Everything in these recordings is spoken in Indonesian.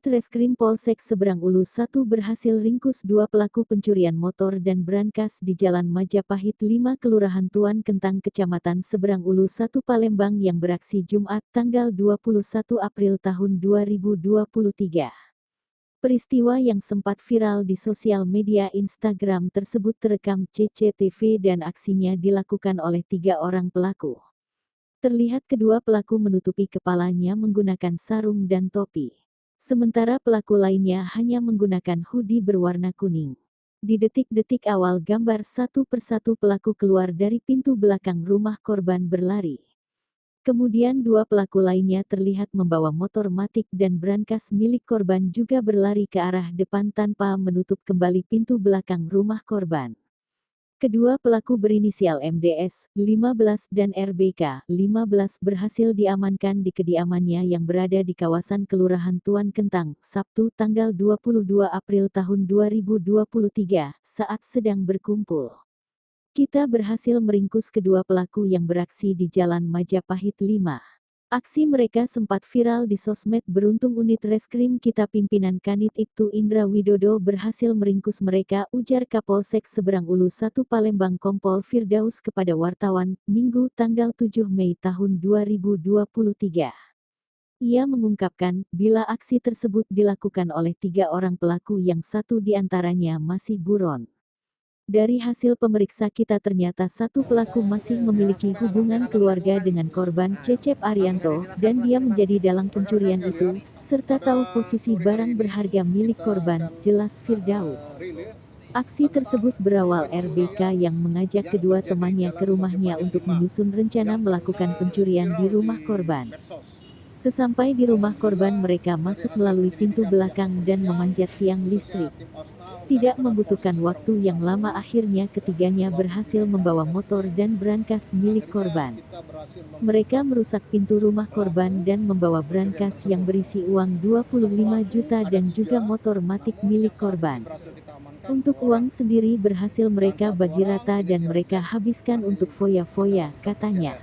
Unit Reskrim Polsek Seberang Ulu 1 berhasil ringkus 2 pelaku pencurian motor dan brankas di Jalan Majapahit 5 Kelurahan Tuan Kentang Kecamatan Seberang Ulu 1 Palembang yang beraksi Jumat tanggal 21 April tahun 2023. Peristiwa yang sempat viral di sosial media Instagram tersebut terekam CCTV dan aksinya dilakukan oleh 3 orang pelaku. Terlihat kedua pelaku menutupi kepalanya menggunakan sarung dan topi. Sementara pelaku lainnya hanya menggunakan hoodie berwarna kuning. Di detik-detik awal gambar satu persatu pelaku keluar dari pintu belakang rumah korban berlari. Kemudian 2 pelaku lainnya terlihat membawa motor matic dan brankas milik korban juga berlari ke arah depan tanpa menutup kembali pintu belakang rumah korban. Kedua pelaku berinisial MDS, 15 dan RBK, 15 berhasil diamankan di kediamannya yang berada di kawasan Kelurahan Tuan Kentang, Sabtu tanggal 22 April tahun 2023, saat sedang berkumpul. Kita berhasil meringkus kedua pelaku yang beraksi di Jalan Majapahit 5. Aksi mereka sempat viral di sosmed. Beruntung unit reskrim kita pimpinan Kanit Ibtu Indra Widodo berhasil meringkus mereka, ujar Kapolsek Seberang Ulu 1 Palembang Kompol Firdaus kepada wartawan, Minggu tanggal 7 Mei tahun 2023. Ia mengungkapkan, bila aksi tersebut dilakukan oleh 3 orang pelaku yang 1 diantaranya masih buron. Dari hasil pemeriksa kita ternyata 1 pelaku masih memiliki hubungan keluarga dengan korban Cecep Arianto dan dia menjadi dalang pencurian itu, serta tahu posisi barang berharga milik korban, jelas Firdaus. Aksi tersebut berawal RBK yang mengajak kedua temannya ke rumahnya untuk menyusun rencana melakukan pencurian di rumah korban. Sesampai di rumah korban mereka masuk melalui pintu belakang dan memanjat tiang listrik. Tidak membutuhkan waktu yang lama akhirnya ketiganya berhasil membawa motor dan brankas milik korban. Mereka merusak pintu rumah korban dan membawa brankas yang berisi uang 25 juta dan juga motor matic milik korban. Untuk uang sendiri berhasil mereka bagi rata dan mereka habiskan untuk foya-foya, katanya.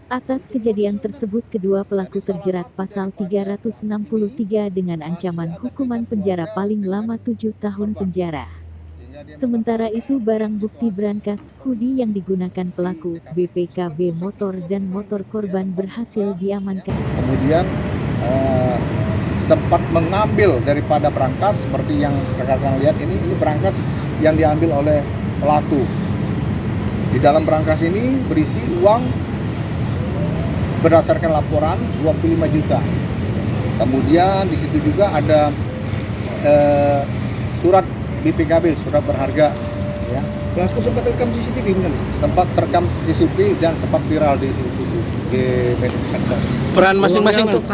Atas kejadian tersebut kedua pelaku terjerat pasal 363 dengan ancaman hukuman penjara paling lama 7 tahun penjara. Sementara itu barang bukti brankas, hoodie yang digunakan pelaku, BPKB motor dan motor korban berhasil diamankan. Kemudian sempat mengambil daripada brankas seperti yang rekan-rekan lihat ini brankas yang diambil oleh pelaku. Di dalam brankas ini berisi uang berdasarkan laporan 25 juta. Kemudian di situ juga ada surat BPKB, surat berharga. Ya. Pelaku sempat terekam CCTV benar? Sempat terekam CCTV dan sempat viral di CCTV di medsos. Peran masing-masing untuk